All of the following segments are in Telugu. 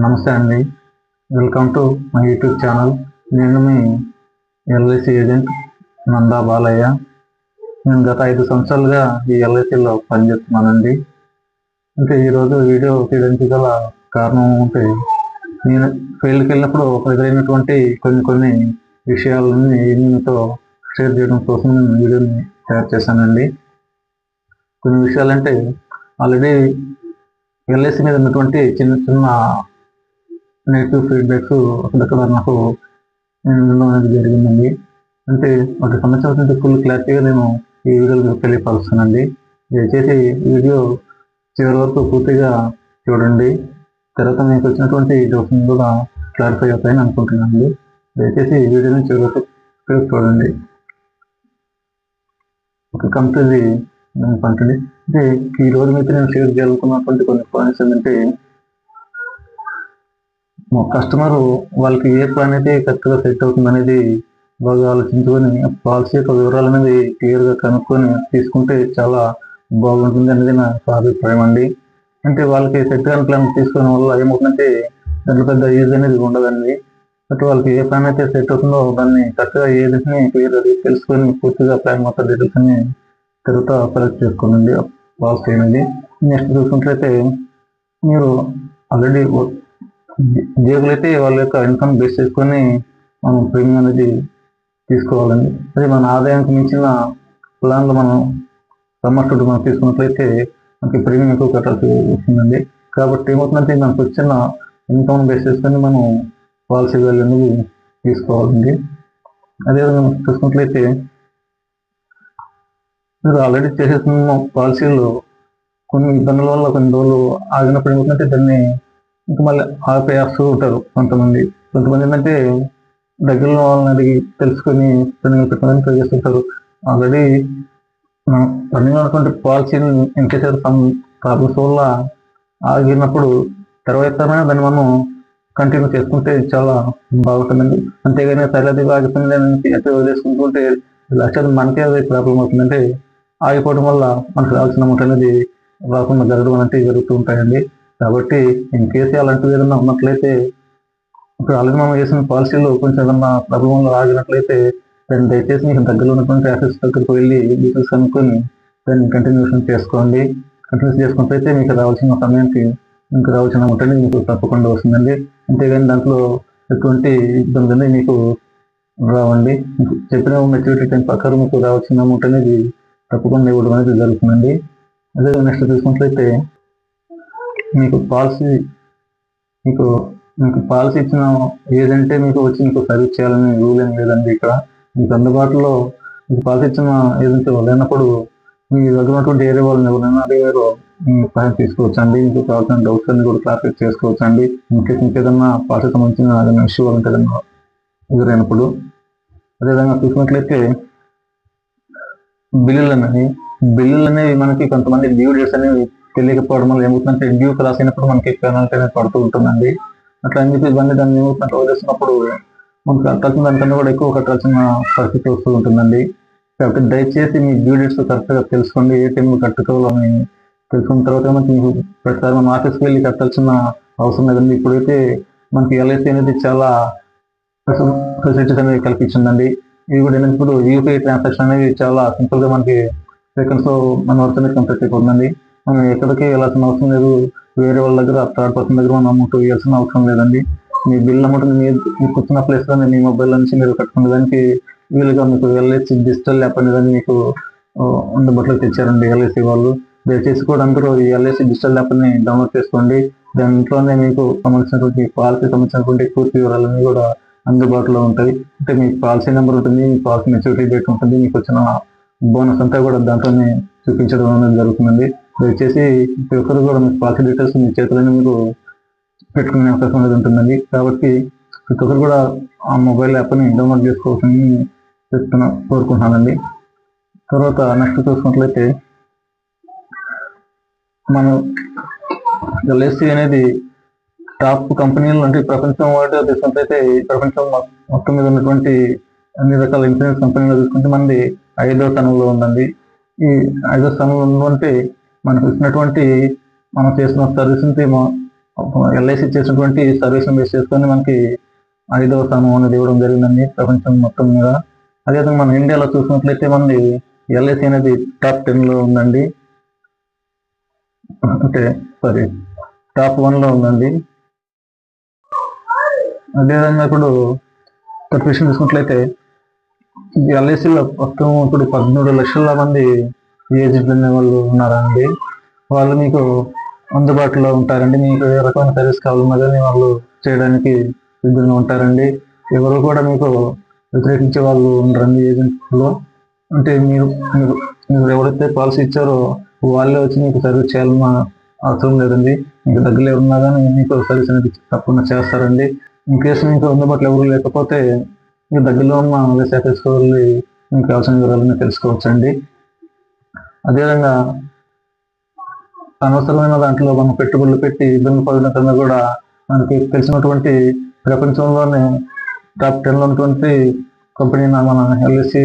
నమస్తే అండి. Welcome to my YouTube channel. నేను మీ ఎల్ఐసి ఏజెంట్ నందా బాలయ్య. నేను గత 5 సంవత్సరాలుగా ఈ ఎల్ఐసిలో పనిచేస్తున్నానండి. అంటే ఈరోజు వీడియో తీయడానికి గల కారణం అంటే నేను ఫీల్డ్కి వెళ్ళినప్పుడు ఎదురైనటువంటి కొన్ని విషయాలని మీతో షేర్ చేయడం కోసం నేను వీడియోని తయారు చేశానండి. కొన్ని విషయాలంటే ఆల్రెడీ ఎల్ఐసి మీద ఉన్నటువంటి చిన్న నెగిటివ్ ఫీడ్బ్యాక్స్ అక్కడక్కడ నాకు వినడం అనేది జరిగిందండి. అంటే వాటి సంబంధించిన ఫుల్ క్లారిటీగా నేను ఈ వీడియోలో తెలియపరుస్తానండి. దయచేసి వీడియో చివరి వరకు పూర్తిగా చూడండి. తర్వాత మీకు వచ్చినటువంటి డౌట్స్ కూడా క్లారిఫై అవుతాయని అనుకుంటున్నాను. దయచేసి ఈ వీడియోని చివరి వరకు చూడండి. ఒక కంపెనీ పంటండి. అంటే ఈ రోజు మీద నేను షేర్ చేయాలనుకున్నటువంటి కొన్ని పాయింట్స్ ఏంటంటే, కస్టమర్ వాళ్ళకి ఏ ప్లాన్ అయితే కరెక్ట్గా సెట్ అవుతుంది అనేది బాగా ఆలోచించుకొని పాలసీ యొక్క వివరాలు అనేది క్లియర్గా కనుక్కొని తీసుకుంటే చాలా బాగుంటుంది అనేది నా అభిప్రాయం అండి. అంటే వాళ్ళకి సెట్ కాని ప్లాన్ తీసుకోవడం వల్ల ఏమవుతుందంటే దాంట్లో పెద్ద యూజ్ అనేది ఉండదండి. బట్ వాళ్ళకి ఏ ప్లాన్ అయితే సెట్ అవుతుందో దాన్ని కరెక్ట్గా ఏదైతే క్లియర్గా తెలుసుకొని పూర్తిగా ప్లాన్ మొత్తం డీటెయిల్స్ అన్ని తర్వాత సెలెక్ట్ చేసుకోనండి పాలసీ అనేది. నెక్స్ట్ చూసుకుంటే మీరు ఆల్రెడీ ఉద్యోగులు అయితే వాళ్ళ యొక్క ఇన్కమ్ బేస్ చేసుకొని మనం ప్రీమియం అనేది తీసుకోవాలండి. అదే మన ఆదాయానికి మించిన ప్లాన్లు మనం సంవత్సరం మనం తీసుకున్నట్లయితే మనకి ప్రీమియం ఎక్కువ కట్టాల్సి వస్తుందండి. కాబట్టి ఏమవుతుందంటే మనకు వచ్చిన ఇన్కమ్ బేస్ చేసుకొని మనం పాలసీ వాల్యూ అనేది తీసుకోవాలండి. అదేవిధంగా మనం చూసుకున్నట్లయితే మీరు ఆల్రెడీ చేసేసిన పాలసీలు కొన్ని ఇబ్బందుల వల్ల కొన్ని రోజులు ఆగినప్పుడు ఏమవుతుందంటే దాన్ని ఇంకా మళ్ళీ ఆపేస్తూ ఉంటారు కొంతమంది ఏంటంటే దగ్గరలో వాళ్ళని అడిగి తెలుసుకొని రన్నింగ్ పెట్టడానికి ట్రై చేస్తుంటారు. ఆల్రెడీ రన్నింగ్ ఉన్నటువంటి పాలసీని ఇంకేస్ సమ్ ప్రాబ్లమ్స్ వల్ల ఆగినప్పుడు తర్వాత దాన్ని మనం కంటిన్యూ చేసుకుంటే చాలా బాగుంటుందండి. అంతేగాని సరిహద్దుగా ఆగిపోయింది ఎక్కడ వదిలేసుకుంటుంటే లక్షలు మనకే అదే ప్రాబ్లం అవుతుందంటే ఆగిపోవడం వల్ల మనకు రావాల్సిన అమౌంట్ అనేది రాకుండా జరగడం అనేది జరుగుతూ ఉంటాయండి. కాబట్టి ఇన్ కేసు అలాంటివి ఏదైనా ఉన్నట్లయితే ఇప్పుడు ఆల్రెడీ మనం వేసిన పాలసీలో కొంచెం ఏదన్నా ప్రాబ్లంలో ఆగినట్లయితే దాన్ని దయచేసి మీకు దగ్గరలో ఉన్నటువంటి ఆఫీస్ దగ్గరికి వెళ్ళి డీటెయిల్స్ కనుక్కొని దాన్ని కంటిన్యూషన్ చేసుకోండి. కంటిన్యూస్ చేసుకున్నట్లయితే మీకు రావాల్సిన సమయానికి మీకు రావాల్సిన అమౌంట్ అనేది మీకు తప్పకుండా వస్తుందండి. అంతేగాని దాంట్లో ఎటువంటి ఇబ్బంది అనేది మీకు రావండి. చెప్పిన మెచ్యూరిటీ టైం ప్రకారం మీకు రావాల్సిన అమౌంట్ అనేది తప్పకుండా ఇవ్వడం అనేది జరుగుతుందండి. అదే నెక్స్ట్ చూసుకున్నట్లయితే మీకు పాలసీ ఇచ్చిన ఏదంటే మీకు వచ్చి మీకు సర్వీస్ చేయాలని రూల్ ఏం లేదండి. ఇక్కడ మీకు అందుబాటులో మీకు పాలసీ ఇచ్చిన ఏజెన్సీ లేనప్పుడు మీ దగ్గర ఉన్నటువంటి ఏరియా వాళ్ళని ఎవరైనా అడిగారో సహాయం తీసుకోవచ్చు అండి. మీకు కావాల్సిన డౌట్స్ అన్ని కూడా క్లారిఫై చేసుకోవచ్చు అండి. ఇంకేదన్నా పాలసీ సంబంధించిన ఏదైనా ఇష్యూ వాళ్ళకి ఏదైనా ఎదురైనప్పుడు. అదేవిధంగా చూసినట్లయితే బిల్లులు అనేవి మనకి కొంతమంది డ్యూ డేట్స్ అనేవి తెలియకపోవడం వల్ల ఏమవుతుందంటే డ్యూ క్రాస్ అయినప్పుడు మనకి పెనాల్టీ అనేది పడుతూ ఉంటుందండి. అట్లా అని చెప్పి దాన్ని ఏమవుతుందంటే వదిలేసినప్పుడు మనకు కట్టాల్సిన దానికన్నా కూడా ఎక్కువ కట్టాల్సిన పరిస్థితి వస్తూ ఉంటుందండి. కాబట్టి దయచేసి మీ డ్యూ డేట్స్ కరెక్ట్గా తెలుసుకోండి. ఏ టైంలో కట్టుకోవాలని తెలుసుకున్న తర్వాత మీకు ప్రతిసారి మనం ఆఫీస్కి వెళ్ళి కట్టాల్సిన అవసరం లేదండి. ఇప్పుడైతే మనకి ఎల్ఐసి అనేది చాలా ఫెసిలిటీస్ అనేవి కల్పించిందండి. ఇవి కూడా ఏంటంటే ఇప్పుడు యూపీఐ ట్రాన్సాక్షన్ అనేది చాలా సింపుల్గా మనకి సెకండ్స్లో మన వర్క్ అనేది కంప్లీట్ అయిపోతుందండి. మనం ఎక్కడికి వెళ్ళాల్సిన అవసరం లేదు. వేరే వాళ్ళ దగ్గర థర్డ్ పర్సన్ దగ్గర మనం అమౌంట్ ఇవ్వాల్సిన అవసరం లేదండి. మీ బిల్ అమౌంట్ మీకు వచ్చిన ప్లేస్లోనే మీ మొబైల్ నుంచి మీరు కట్టుకునే దానికి వీలుగా మీకు ఎల్ఐసి డిజిటల్ యాప్ అనేది మీకు అందుబాటులో తెచ్చారండి ఎల్ఐసి వాళ్ళు. దయచేసి కూడా అందరూ ఈ ఎల్ఐసి డిజిటల్ యాప్ని డౌన్లోడ్ చేసుకోండి. దాంట్లోనే మీకు సంబంధించినటువంటి పాలసీ సంబంధించినటువంటి పూర్తి వివరాలన్నీ కూడా అందుబాటులో ఉంటాయి. అంటే మీ పాలసీ నెంబర్ ఉంటుంది, మీ పాలసీ మెచ్యూరిటీ డేట్ ఉంటుంది, మీకు వచ్చిన బోనస్ అంతా కూడా దాంట్లోనే చూపించడం అనేది జరుగుతుందండి. దయచేసి ప్రతి ఒక్కరు కూడా మీ పాలసీ డీటెయిల్స్ మీ చేతులని మీరు పెట్టుకునే అవకాశం అనేది ఉంటుందండి. కాబట్టి ప్రతి ఒక్కరు కూడా ఆ మొబైల్ యాప్ని డౌన్లోడ్ చేసుకోవాలని కోరుకుంటున్నానండి. తర్వాత నెక్స్ట్ చూసుకున్నట్లయితే మనం ఎల్ఐసి అనేది టాప్ కంపెనీలు అంటే ప్రపంచం వాటిలో తీసుకున్నట్లయితే ప్రపంచం మొత్తం మీద ఉన్నటువంటి అన్ని రకాల ఇన్సూరెన్స్ కంపెనీలో తీసుకుంటే మనది 5వ స్థానంలో ఉందండి. ఈ 5వ స్థానంలో ఉందంటే మనకు ఇచ్చినటువంటి మనం చేసిన సర్వీస్ ఎల్ఐసి చేసినటువంటి సర్వీస్ బేస్ చేసుకొని మనకి 5వ స్థానం అనేది ఇవ్వడం జరిగిందండి ప్రపంచం మొత్తం మీద. అదేవిధంగా మన ఇండియాలో చూసినట్లయితే మనది ఎల్ఐసి అనేది టాప్ 10లో ఉందండి, అంటే టాప్ 1లో ఉందండి. అదేవిధంగా ఇప్పుడు విషయం చూసుకున్నట్లయితే ఎల్ఐసిలో మొత్తం ఇప్పుడు 13 లక్షల మంది ఏజెంట్లు అనే వాళ్ళు ఉన్నారండి. వాళ్ళు మీకు అందుబాటులో ఉంటారండి. మీకు ఏ రకమైన సర్వీస్ కావాలన్నా కానీ వాళ్ళు చేయడానికి సిద్ధంగా ఉంటారండి. ఎవరు కూడా మీకు వ్యతిరేకించే వాళ్ళు ఉండరండి ఏజెంట్లో. అంటే మీరు ఎవరైతే పాలసీ ఇచ్చారో వాళ్ళే వచ్చి మీకు సర్వీస్ చేయాలన్న అవసరం లేదండి. మీకు దగ్గరలో ఉన్నా కానీ మీకు సర్వీస్ అనేది తప్పకుండా చేస్తారండి. ఇన్ కేసు మీకు అందుబాటులో ఎవరు లేకపోతే మీ దగ్గరలో ఉన్న వ్యవసాయ తెలుసుకోవాలి, మీకు కావాల్సిన వివరాలను తెలుసుకోవచ్చండి. అదేవిధంగా అనవసరమైన దాంట్లో మనం పెట్టుబడులు పెట్టి ఇబ్బంది పడిన కన్నా కూడా మనకి తెలిసినటువంటి ప్రపంచంలోనే టాప్ 10లో ఉన్నటువంటి కంపెనీ మన ఎల్ఐసి.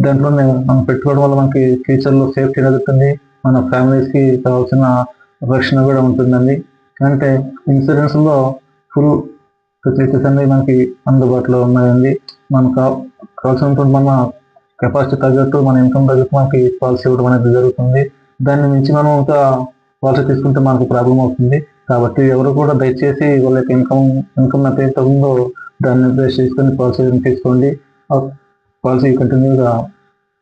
దాంట్లోనే మనం పెట్టుకోవడం వల్ల మనకి ఫ్యూచర్లో సేఫ్టీ జరుగుతుంది, మన ఫ్యామిలీస్కి కావాల్సిన రక్షణ కూడా ఉంటుందండి. అంటే ఇన్సూరెన్స్లో ఫుల్ ఫెసిలిటీస్ అనేవి మనకి అందుబాటులో ఉన్నాయండి. మనకు కావాల్సినటువంటి మన కెపాసిటీ తగ్గట్టు, మన ఇన్కమ్ తగ్గట్టు మనకి పాలసీ ఇవ్వడం అనేది జరుగుతుంది. దాన్ని మించి మనం ఇంకా పాలసీ తీసుకుంటే మనకు ప్రాబ్లం అవుతుంది. కాబట్టి ఎవరు కూడా దయచేసి వాళ్ళ యొక్క ఇన్కమ్ ఎంత ఎంత ఉందో దాన్ని బేస్ చేసుకొని పాలసీ తీసుకోండి. పాలసీ కంటిన్యూగా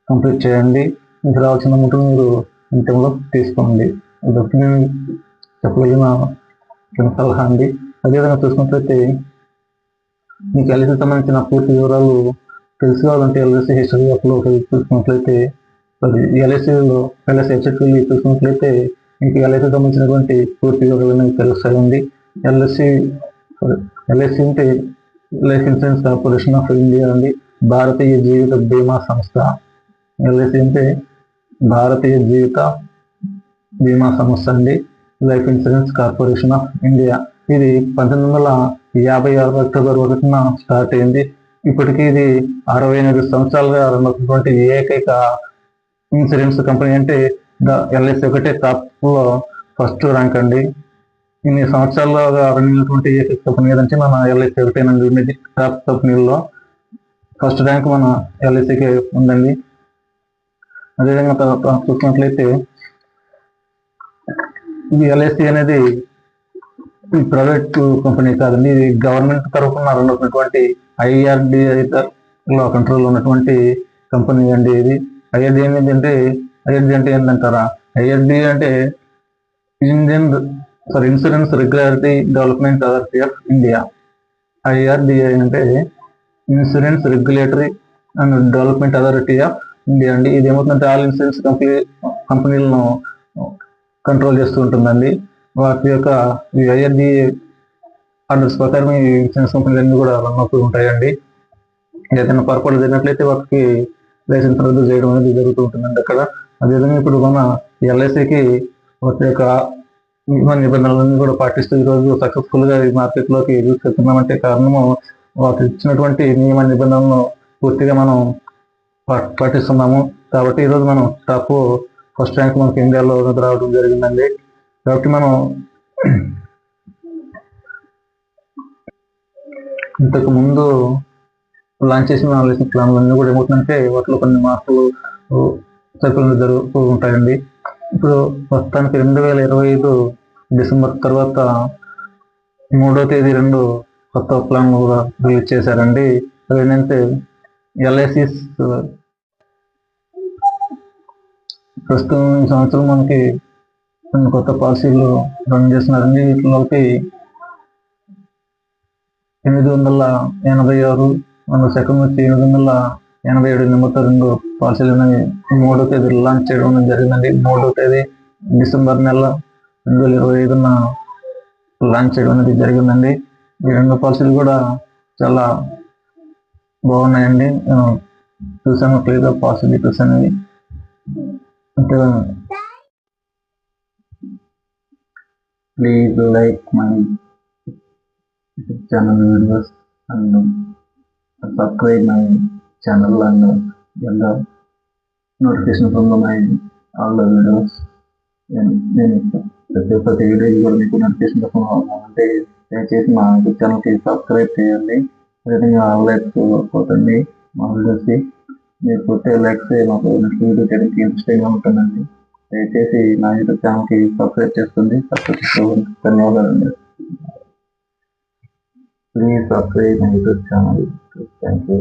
కంప్లీట్ చేయండి. మీకు రావాల్సిన అమౌంట్ మీరు ఇన్కంలో తీసుకోండి. ఇదొకటి నేను చెప్పగలిగిన సలహా అండి. అదేవిధంగా చూసుకున్నట్లయితే మీకు ఎల్ఐసి సంబంధించిన పూర్తి వివరాలు తెలుసుకోవాలంటే ఎల్ఐసి హిస్టరీ యాప్లో చూసుకున్నట్లయితే ఎల్ఐసి వెబ్సైట్ వెళ్ళి చూసుకున్నట్లయితే మీకు ఎల్ఐసి సంబంధించినటువంటి పూర్తి వివరాలు తెలుస్తాయండి. ఎల్ఐసి అంటే life insurance corporation of India అండి, భారతీయ జీవిత బీమా సంస్థ. ఎల్ఐసి అంటే భారతీయ జీవిత బీమా సంస్థ అండి, life insurance corporation of India. ఇది 1956 అక్టోబర్ 1న స్టార్ట్ అయింది. ఇప్పటికీ ఇది 68 సంవత్సరాలుగా రన్ అవుతున్నటువంటి ఏకైక ఇన్సూరెన్స్ కంపెనీ. అంటే ఎల్ఐసి ఒకటే టాప్లో ఫస్ట్ ర్యాంక్ అండి. ఇన్ని సంవత్సరాల్లో రన్ అయినటువంటి ఏకైక కంపెనీ ఏదంటే మన ఎల్ఐసి ఒకటేనండి ఉండేది. టాప్ కంపెనీల్లో ఫస్ట్ ర్యాంక్ మన ఎల్ఐసికి ఉందండి. అదేవిధంగా చూసినట్లయితే ఇది ఎల్ఐసి అనేది ప్రైవేట్ కంపెనీ కాదండి, ఇది గవర్నమెంట్ తరఫున రన్ అవుతున్నటువంటి IRDA కంట్రోల్ ఉన్నటువంటి కంపెనీ అండి. ఇది ఐఆర్డి అంటే ఏంటంటారా? IRDA అంటే insurance regulatory development authority of India. IRDA అంటే insurance regulatory and development authority of India అండి. ఇది ఏమవుతుందంటే ఆల్ ఇన్సూరెన్స్ కంపెనీలను కంట్రోల్ చేస్తూ ఉంటుందండి. వాటి యొక్క IRDA ఆర్డర్స్ ప్రకారం ఈ ఇన్సూరెన్స్ కంపెనీలన్నీ కూడా రన్ అవుతూ ఉంటాయండి. ఏదైనా పొరపాటు జరిగినట్లయితే వాటికి లైసెన్స్ రద్దు చేయడం అనేది జరుగుతూ ఉంటుందండి అక్కడ. అదేవిధంగా ఇప్పుడు మన ఎల్ఐసికి వాటి యొక్క నియమ నిబంధనలన్నీ కూడా పాటిస్తూ ఈరోజు సక్సెస్ఫుల్గా ఈ మార్కెట్లోకి దూసుకెళ్తున్నామంటే కారణము వాటి ఇచ్చినటువంటి నియమ నిబంధనలను పూర్తిగా మనం పాటిస్తున్నాము. కాబట్టి ఈరోజు మనం టాప్ ఫస్ట్ ర్యాంక్ మనకి ఇండియాలో రావడం జరిగిందండి. కాబట్టి మనం ఇంతకు ముందు లాంచ్ చేసిన లెసన్ ప్లాన్లన్నీ కూడా ఏమవుతుందంటే వాటిలో కొన్ని మార్పులు సర్కులు జరుగుతూ ఉంటాయండి. ఇప్పుడు ప్రస్తుతానికి 2025 డిసెంబర్ తర్వాత 3వ తేదీ 2 కొత్త ప్లాన్లు కూడా రిలీజ్ చేశారండి. అదేంటంటే ఎల్ఐసి ప్రస్తుతం ఈ సంవత్సరం మనకి కొన్ని కొత్త పాలసీలు రన్ చేస్తున్నారండి. వీటిలోకి 886 మన సెకండ్ వచ్చి 887 నెంబర్తో 2 పాలసీలు అనేవి 3వ తేదీ లాంచ్ చేయడం జరిగిందండి. 3వ తేదీ డిసెంబర్ నెల 2025న లాంచ్ చేయడం అనేది జరిగిందండి. ఈ 2 పాలసీలు కూడా చాలా బాగున్నాయండి. చూసాను క్లియర్గా పాసిబిలిటీస్ అనేవి. అంటే please like my channel videos and subscribe my channel and get the notification from my all the videos. నేను ప్రతి వీడియో కూడా మీకు నోటిఫికేషన్ అంటే దయచేసి మా యూట్యూబ్ ఛానల్కి సబ్స్క్రైబ్ చేయండి. అదేవిధంగా లైక్స్ కొట్టండి మా వీడియోస్కి. మీరు కొట్టే లైక్స్ మాకు నెక్స్ట్ వీడియో చేయడానికి ఇంట్రెస్టింగ్గా ఉంటుందండి. దయచేసి నా యూట్యూబ్ ఛానల్కి సబ్స్క్రైబ్ చేసుకోండి. ధన్యవాదాలండి. Please subscribe my YouTube channel. Thank you.